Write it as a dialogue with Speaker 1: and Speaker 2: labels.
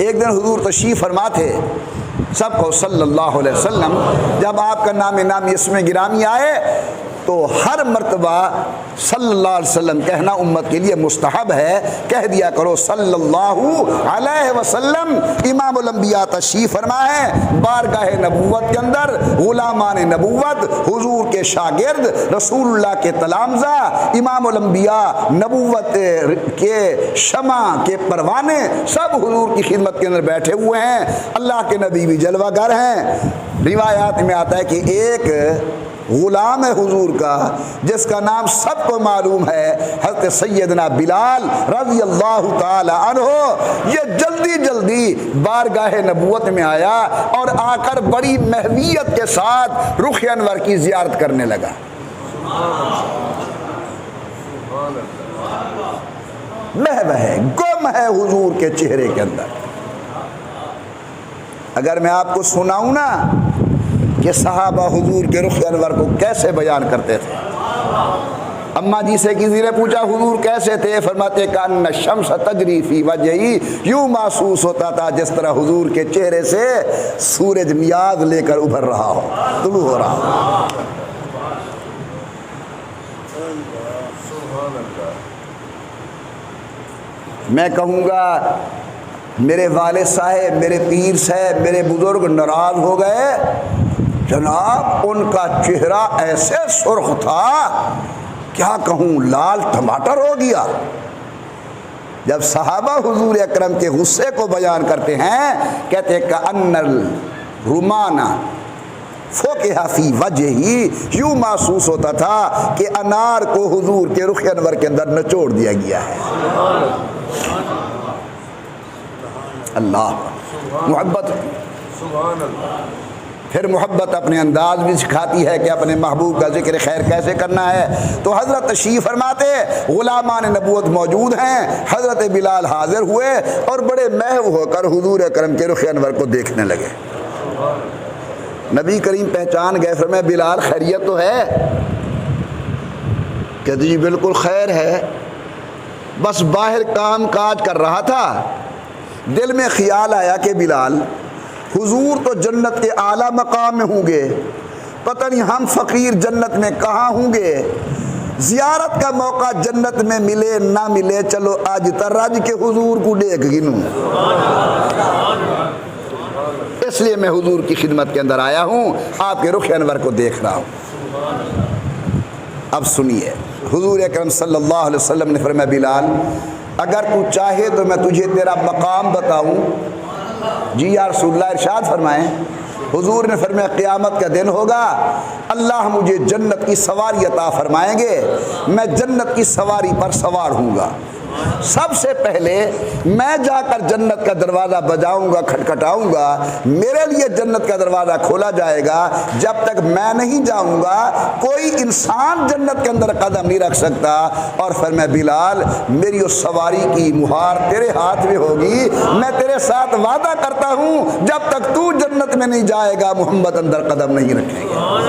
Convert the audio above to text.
Speaker 1: ایک دن حضور تشریف فرما تھے، سب کو صلی اللہ علیہ وسلم جب آپ کا نام اسم گرامی آئے تو ہر مرتبہ صلی اللہ علیہ وسلم کہنا امت کے لیے مستحب ہے، کہہ دیا کرو صلی اللہ علیہ وسلم۔ امام الانبیاء تشریف فرما ہے بارگاہ نبوت کے اندر، غلامان نبوت، حضور کے شاگرد، رسول اللہ کے تلامذہ، امام الانبیاء، نبوت کے شمع کے پروانے، سب حضور کی خدمت کے اندر بیٹھے ہوئے ہیں۔ اللہ کے نبی بھی جلوہ گر ہیں۔ روایات میں آتا ہے کہ ایک غلام ہے حضور کا جس کا نام سب کو معلوم ہے، حضرت سیدنا بلال رضی اللہ تعالی عنہ، یہ جلدی جلدی بارگاہ نبوت میں آیا اور آ کر بڑی محویت کے ساتھ رخ انور کی زیارت کرنے لگا۔ محو ہے، گم ہے حضور کے چہرے کے اندر۔ اگر میں آپ کو سناؤں نا کہ صحابہ حضور کے رخ انور کو کیسے بیان کرتے تھے، اماں جی سے کسی نے پوچھا حضور کیسے تھے، فرماتے کان الشمس تجری فی وجہی، یوں محسوس ہوتا تھا جس طرح حضور کے چہرے سے سورج نیاز لے کر ابھر رہا ہو، طلوع ہو رہا ہو۔ میں کہوں گا میرے والد صاحب، میرے پیر صاحب، میرے بزرگ ناراض ہو گئے، جناب ان کا چہرہ ایسے سرخ تھا کیا کہوں لال ٹماٹر ہو گیا۔ جب صحابہ حضور اکرم کے غصے کو بیان کرتے ہیں کہتے ہیں کأن الرمان فوقہ فی وجہی، یوں محسوس ہوتا تھا کہ انار کو حضور کے رخ انور کے اندر نچوڑ دیا گیا ہے۔ اللہ محبت، پھر محبت اپنے انداز بھی سکھاتی ہے کہ اپنے محبوب کا ذکر خیر کیسے کرنا ہے۔ تو حضرت تشریف فرماتے، غلامان نبوت موجود ہیں، حضرت بلال حاضر ہوئے اور بڑے محو ہو کر حضور اکرم کے رخ انور کو دیکھنے لگے۔ نبی کریم پہچان گئے، فرمایا بلال خیریت تو ہے؟ کہتے جی بالکل خیر ہے، بس باہر کام کاج کر رہا تھا، دل میں خیال آیا کہ بلال حضور تو جنت کے اعلیٰ مقام میں ہوں گے، پتہ نہیں ہم فقیر جنت میں کہاں ہوں گے، زیارت کا موقع جنت میں ملے نہ ملے، چلو آج تراج کے حضور کو دیکھ گنوں، اس لیے میں حضور کی خدمت کے اندر آیا ہوں، آپ کے رخ انور کو دیکھ رہا ہوں۔ اب سنیے، حضور اکرم صلی اللہ علیہ وسلم نے فرمایا بلال اگر تو چاہے تو میں تجھے تیرا مقام بتاؤں۔ جی یا رسول اللہ، ارشاد فرمائیں۔ حضور نے فرمایا قیامت کا دن ہوگا، اللہ مجھے جنت کی سواری عطا فرمائیں گے، میں جنت کی سواری پر سوار ہوں گا، سب سے پہلے میں جا کر جنت کا دروازہ بجاؤں گا، کھٹکھٹاؤں گا، میرے لیے جنت کا دروازہ کھولا جائے گا، جب تک میں نہیں جاؤں گا کوئی انسان جنت کے اندر قدم نہیں رکھ سکتا۔ اور فرمایا بلال میری اس سواری کی مہار تیرے ہاتھ میں ہوگی، میں تیرے ساتھ وعدہ کرتا ہوں جب تک تو جنت میں نہیں جائے گا محمد اندر قدم نہیں رکھیں گے۔